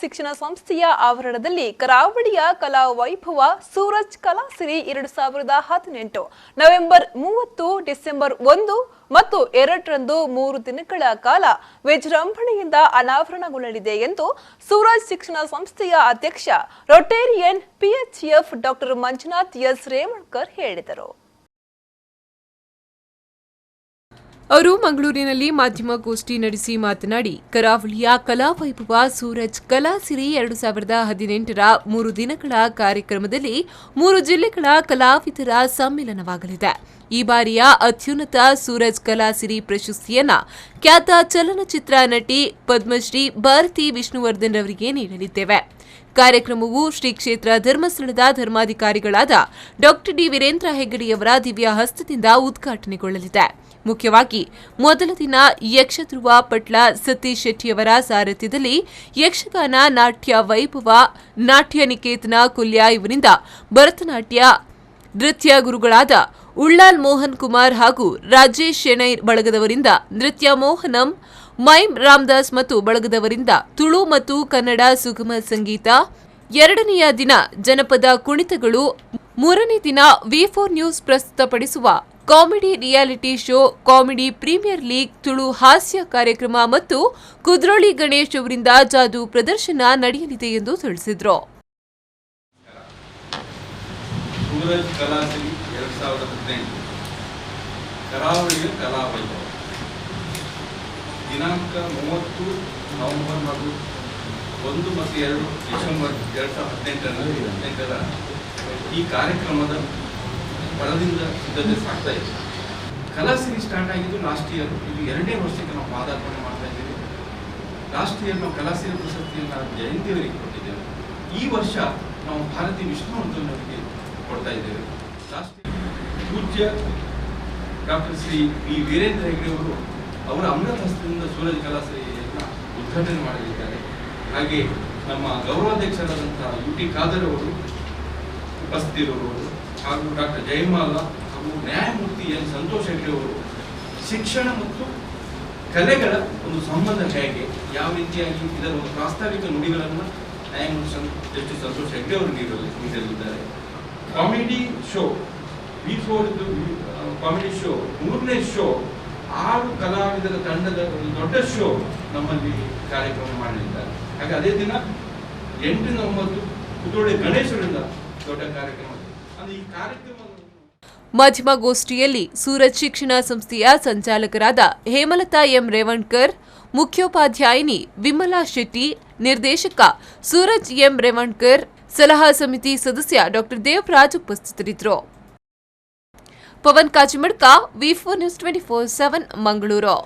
ಶಿಕ್ಷಣ ಸಂಸ್ಥೆಯ ಆವರಣದಲ್ಲಿ ಕರಾವಳಿಯ ಕಲಾ ವೈಭವ ಸೂರಜ್ ಕಲಾಸಿರಿ 2018 ನವೆಂಬರ್ 30 ಡಿಸೆಂಬರ್ 1 ಮತ್ತು 2ರಂದು 3 ದಿನಗಳ ಕಾಲ ವಿಜೃಂಭಣೆಯಿಂದ ಅನಾವರಣಗೊಳ್ಳಲಿದೆ ಎಂದು ಸೂರಜ್ ಶಿಕ್ಷಣ ಸಂಸ್ಥೆಯ ಅಧ್ಯಕ್ಷ Rotarian PHF doctor Manjunath S Revankar ಹೇಳಿದರು. ಅವರು ಮಂಗಳೂರಿನಲ್ಲಿ ಮಾಧ್ಯಮಗೋಷ್ಠಿ ನಡೆಸಿ ಮಾತನಾಡಿ, ಕರಾವಳಿಯ ಕಲಾ ವೈಭವ ಸೂರಜ್ ಕಲಾಸಿರಿ 2018ರ 3 ದಿನಗಳ ಕಾರ್ಯಕ್ರಮದಲ್ಲಿ 3 ಜಿಲ್ಲೆಗಳ ಕಲಾವಿದರ ಸಮ್ಮಿಲನವಾಗಲಿದೆ. ಈ ಬಾರಿಯ ಅತ್ಯುನ್ನತ ಸೂರಜ್ ಕಲಾಸಿರಿ ಪ್ರಶಸ್ತಿಯನ್ನ ಖ್ಯಾತ ಚಲನಚಿತ್ರ ನಟಿ ಪದ್ಮಶ್ರೀ ಭಾರತಿ ವಿಷ್ಣುವರ್ಧನ್ ಅವರಿಗೆ ನೀಡಲಿದ್ದೇವೆ. ಕಾರ್ಯಕ್ರಮವು ಶ್ರೀ ಕ್ಷೇತ್ರ ಧರ್ಮಸ್ಥಳದ ಧರ್ಮಾಧಿಕಾರಿಗಳಾದ ಡಾಕ್ಟರ್ ಡಿ ವೀರೇಂದ್ರ ಹೆಗ್ಗಡೆಯವರ ದಿವ್ಯ ಹಸ್ತದಿಂದ ಉದ್ಘಾಟನೆಗೊಳ್ಳಲಿದೆ. ಮುಖ್ಯವಾಗಿ ಮೊದಲ ದಿನ ಯಕ್ಷಧ್ರುವ ಪಟ್ಲ ಸತೀಶ್ ಶೆಟ್ಟಿಯವರ ಸಾರಥ್ಯದಲ್ಲಿ ಯಕ್ಷಗಾನ ನಾಟ್ಯ ವೈಭವ ನಾಟ್ಯ ನಿಕೇತನ ಕೊಲ್ಯ ಇವರಿಂದ ಭರತನಾಟ್ಯ ನೃತ್ಯ ಗುರುಗಳಾದ ಉಳ್ಳಾಲ್ ಮೋಹನ್ ಕುಮಾರ್ ಹಾಗೂ ರಾಜೇಶ್ ಶೆಣೈ ಬಳಗದವರಿಂದ ನೃತ್ಯ ಮೋಹನಂ, ಮೈಮ್ ರಾಮದಾಸ್ ಮತ್ತು ಬಳಗದವರಿಂದ ತುಳು ಮತ್ತು ಕನ್ನಡ ಸುಗಮ ಸಂಗೀತ, 2ನೆಯ ದಿನ ಜನಪದ ಕುಣಿತಗಳು, 3ನೇ ದಿನ ವಿ4 ನ್ಯೂಸ್ ಪ್ರಸ್ತುತಪಡಿಸುವ comedy reality show comedy premier league Tulu ಹಾಸ್ಯ ಕಾರ್ಯಕ್ರಮ ಮತ್ತು ಕುದ್ರೋಳಿ ಗಣೇಶ್ ಅವರಿಂದ ಜಾದೂ ಪ್ರದರ್ಶನ ನಡೆಯಲಿದೆ ಎಂದು ತಿಳಿಸಿದರು. ಸೂರಜ್ ಕಲಾಸಿರಿ 2018 ಕರಾವಳಿಯ ಕಲಾ ವೈಭವ ದಿನಾಂಕ 30 ನವೆಂಬರ್ ಮತ್ತು 1 ಮತ್ತು 2 ಡಿಸೆಂಬರ್ 2018ರ ಈ ಕಾರ್ಯಕ್ರಮದ ಬಲದಿಂದ ಸಿದ್ಧತೆ ಸಾಗ್ತಾ ಇದೆ. ಕಲಾಸಿರಿ ಸ್ಟಾರ್ಟ್ ಆಗಿದ್ದು ಲಾಸ್ಟ್ ಇಯರ್, ಇದು 2ನೇ ವರ್ಷಕ್ಕೆ ನಾವು ಪಾದಾರ್ಪಣೆ ಮಾಡ್ತಾ ಇದ್ದೀವಿ. ಲಾಸ್ಟ್ ಇಯರ್ ನಾವು ಕಲಾಸಿರಿ ಪ್ರಶಸ್ತಿಯನ್ನು ಜಯಂತಿಯವರಿಗೆ ಕೊಟ್ಟಿದ್ದೇವೆ. ಈ ವರ್ಷ ನಾವು ಭಾರತಿ ವಿಷ್ಣುವರ್ಧನ್ ಅವರಿಗೆ ಕೊಡ್ತಾ ಇದ್ದೇವೆ. ಲಾಸ್ಟ್ ಪೂಜ್ಯ ಡಾಕ್ಟರ್ ಶ್ರೀ ವಿ ವೀರೇಂದ್ರ ಹೆಗ್ಗಡೆ ಅವರು ಅವರ ಅಮೃತ ಹಸ್ತದಿಂದ ಸೂರಜ್ ಕಲಾಸಿರಿಯನ್ನು ಉದ್ಘಾಟನೆ ಮಾಡಲಿದ್ದಾರೆ. ಹಾಗೆ ನಮ್ಮ ಗೌರವಾಧ್ಯಕ್ಷರಾದಂತಹ UT ಖಾದರ್ ಅವರು ಉಪಸ್ಥಿತಿರುವವರು ಹಾಗೂ ಡಾಕ್ಟರ್ ಜಯಮಾಲ ಹಾಗೂ ನ್ಯಾಯಮೂರ್ತಿ ಎನ್ ಸಂತೋಷ್ ಹೆಗ್ಡೆ ಅವರು ಶಿಕ್ಷಣ ಮತ್ತು ಕಲೆಗಳ ಒಂದು ಸಂಬಂಧ ಹೇಗೆ, ಯಾವ ರೀತಿಯಾಗಿ ಇದರ ಒಂದು ಪ್ರಾಸ್ತಾವಿಕ ನುಡಿಗಳನ್ನು ನ್ಯಾಯಮೂರ್ತಿ ಜಸ್ಟಿಸ್ ಸಂತೋಷ್ ಹೆಗ್ಡೆ ಅವರು ನೀಡಲಿದ್ದಾರೆ. ಕಾಮಿಡಿ ಶೋ ವಿ4 ಕಾಮಿಡಿ ಶೋ 3ನೇ ಶೋ 6 ಕಲಾವಿದರ ತಂಡದ ಒಂದು ದೊಡ್ಡ ಶೋ ನಮ್ಮಲ್ಲಿ ಕಾರ್ಯಕ್ರಮ ಮಾಡಲಿದ್ದಾರೆ. ಹಾಗೆ ಅದೇ ದಿನ 8 ರಿಂದ 9 ಕುದ್ರೋಳಿ ಗಣೇಶರಿಂದ ದೊಡ್ಡ ಕಾರ್ಯಕ್ರಮ. ಮಾಧ್ಯಮಗೋಷ್ಠಿಯಲ್ಲಿ ಸೂರಜ್ ಶಿಕ್ಷಣ ಸಂಸ್ಥೆಯ ಸಂಚಾಲಕರಾದ ಹೇಮಲತಾ ಎಂ ರೇವಣ್ಕರ್, ಮುಖ್ಯೋಪಾಧ್ಯಾಯಿನಿ ವಿಮಲಾ ಶೆಟ್ಟಿ, ನಿರ್ದೇಶಕ ಸೂರಜ್ ಎಂ ರೇವಣ್ಕರ್, ಸಲಹಾ ಸಮಿತಿ ಸದಸ್ಯ ಡಾಕ್ಟರ್ ದೇವರಾಜ್ ಉಪಸ್ಥಿತರಿದ್ದರು. ಪವನ್ ಕಾಚಿಮಡ್ಕ, ವಿ4 ನ್ಯೂಸ್ 24/7 ಮಂಗಳೂರು.